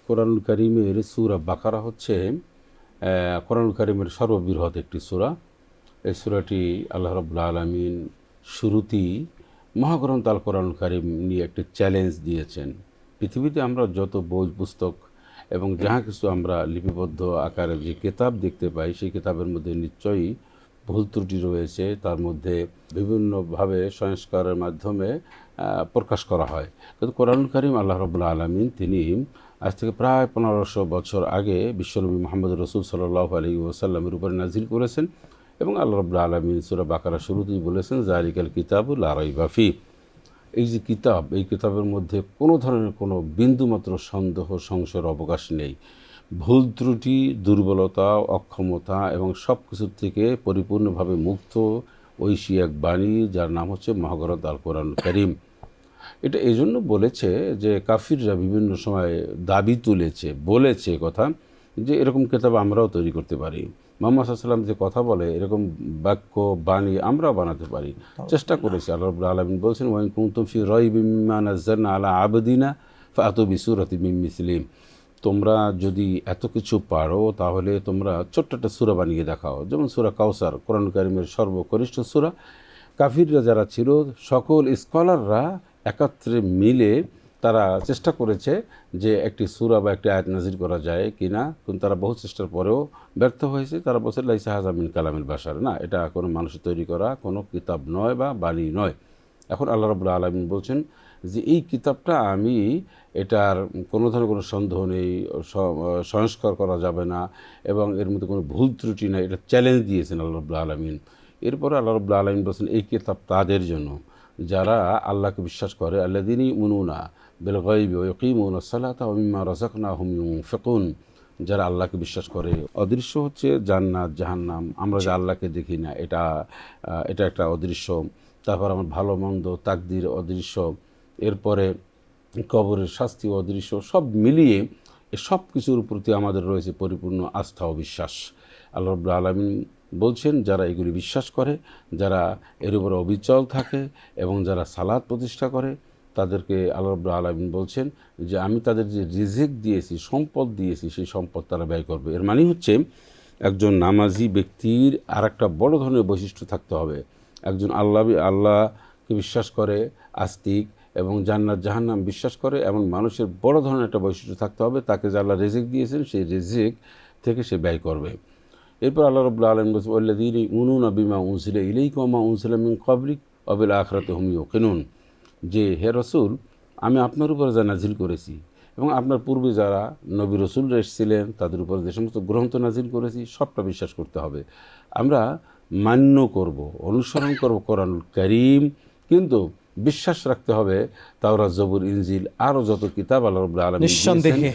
কোরআনুল কারীমের সূরা বাকারা হচ্ছে কোরআনুল কারীমের সর্ববৃহৎ একটি সূরা। এই সূরাটি আল্লাহ রাব্বুল আলামিন শুরুতেই মহাগ্রন্থ আল কোরআনুল কারীম নিয়ে একটি চ্যালেঞ্জ দিয়েছেন। পৃথিবীতে আমরা যত বই পুস্তক এবং যাহা কিছু আমরা লিপিবদ্ধ আকারে যে কিতাব দেখতে পাই, সেই কিতাবের মধ্যে নিশ্চয়ই ভুল ত্রুটি রয়েছে। তার মধ্যে বিভিন্নভাবে সংস্কারের মাধ্যমে প্রকাশ করা হয়। কিন্তু কোরআনুল কারীম আল্লাহ রাব্বুল আলামিন তিনি আজ থেকে প্রায় 1500 বছর আগে বিশ্বনবী মুহাম্মদ রাসূল সাল্লাল্লাহু আলাইহি ওয়াসাল্লামের উপরে নাজিল করেছেন এবং আল্লাহ রাব্বুল আলামিন সূরা বাকারা শুরুতেই বলেছেন যালিকাল কিতাবু লা রাইবা ফি। এই যে কিতাব, এই কিতাবের মধ্যে কোনো ধরনের কোনো বিন্দুমাত্র সন্দেহ সংশয়ের অবকাশ নেই। ভুল ত্রুটি, দুর্বলতা, অক্ষমতা এবং সব কিছুর থেকে পরিপূর্ণভাবে মুক্ত ঐশী এক বাণী, যার নাম হচ্ছে মহাগ্রন্থ আল কোরআনুল কারীম। এটা এজন্য বলেছে যে কাফিররা বিভিন্ন সময় দাবি তুলেছে, বলেছে কথা যে এরকম কিতাব আমরাও তৈরি করতে পারি। মুহাম্মদ সাল্লাল্লাহু আলাইহি ওয়াসাল্লাম যে কথা বলে এরকম বাক্য বাণী আমরাও বানাতে পারি, চেষ্টা করেছি। আল্লাহ রাব্বুল আলামিন বলছেন ওয়া ইন কুনতুম ফি রাইবিম মিম্মা নাযালনা আলা আবদিনা ফাতু বিসূরাতিম মিন মিসলিহি। তোমরা যদি এত কিছু পারো তাহলে তোমরা ছোট্ট একটা সূরা বানিয়ে দেখাও, যেমন সূরা কাউসার কোরআনুল কারীমের সর্বকনিষ্ঠ সূরা। কাফিররা যারা ছিল সকল স্কলাররা একত্রে মিলে তারা চেষ্টা করেছে যে একটি সূরা বা একটি আয়াত নাজিল করা যায় কিনা, কিন্তু তারা বহু চেষ্টার পরেও ব্যর্থ হয়েছে। তারা বলছে লাইসা হাযা মিন কালামিল বাশার, না, এটা কোনো মানুষের তৈরি করা কোনো কিতাব নয় বা বাণী নয়। এখন আল্লাহ রাব্বুল আলামিন বলছেন যে এই কিতাবটা আমি, এটার কোনো ধরনের কোনো সন্দেহ নেই, সংস্কার করা যাবে না এবং এর মধ্যে কোনো ভুল ত্রুটি নেই, এটা চ্যালেঞ্জ দিয়েছেন আল্লাহ রাব্বুল আলামিন। এরপরে আল্লাহ রাব্বুল আলামিন বলছেন এই কিতাব তাদের জন্য যারা আল্লাহকে বিশ্বাস করে, আল্লাযীনা ইউমিনুনা বিল গায়বি ওয়া ইয়াকিমুনাস সালাতা ওয়া মিম্মা রাযাকনাহুম ইউনফিকুন। যারা আল্লাহকে বিশ্বাস করে, অদৃশ্য হচ্ছে জান্নাত জাহান্নাম, আমরা যে আল্লাহকে দেখি না, এটা একটা অদৃশ্য। তারপর আমার ভালো মন্দ তাকদির অদৃশ্য, এরপরে কবরের শাস্তি অদৃশ্য, সব মিলিয়ে সব কিছুর প্রতি আমাদের রয়েছে পরিপূর্ণ আস্থা ও বিশ্বাস। আল্লাহ রাব্বুল আলামিন বলছেন যারা এগুলি বিশ্বাস করে, যারা এর উপরে অবিচল থাকে এবং যারা সালাত প্রতিষ্ঠা করে, তাদেরকে আল্লাহ রাব্বুল আলামিন বলছেন যে আমি তাদের যে রিজিক দিয়েছি, সম্পদ দিয়েছি, সেই সম্পদ তারা ব্যয় করবে। এর মানে হচ্ছে একজন নামাজি ব্যক্তির আর একটা বড় ধরনের বৈশিষ্ট্য থাকতে হবে। একজন আল্লাহকে বিশ্বাস করে, আস্তিক এবং জান্নাত জাহান্নাম বিশ্বাস করে এমন মানুষের বড় ধরনের একটা বৈশিষ্ট্য থাকতে হবে, তাকে যে আল্লাহ রিজিক দিয়েছেন সেই রিজিক থেকে সে ব্যয় করবে। এরপর আল্লাহ রাব্বুল আলামিন বলেছেন ওয়াল্লাযীনা ইউমিনুনা বিমা উনজিলা ইলাইকা ওয়া মা উনজিলা মিন ক্বাবলিক ওয়া বিল আখিরাতি হুম ইউকিনুন। যে হে রাসূল, আমি আপনার উপরে যা নাজিল করেছি এবং আপনার পূর্বে যারা নবী রাসূলরা এসেছিলেন তাদের উপরে যে সমস্ত গ্রন্থ নাজিল করেছি সবটা বিশ্বাস করতে হবে। আমরা মান্য করব, অনুসরণ করব কোরআনুল কারীম, কিন্তু বিশ্বাস রাখতে হবে তাওরাত, জবুর, ইনজিল আরও যত কিতাব আল্লাহ রাব্বুল আলামিন দিয়েছেন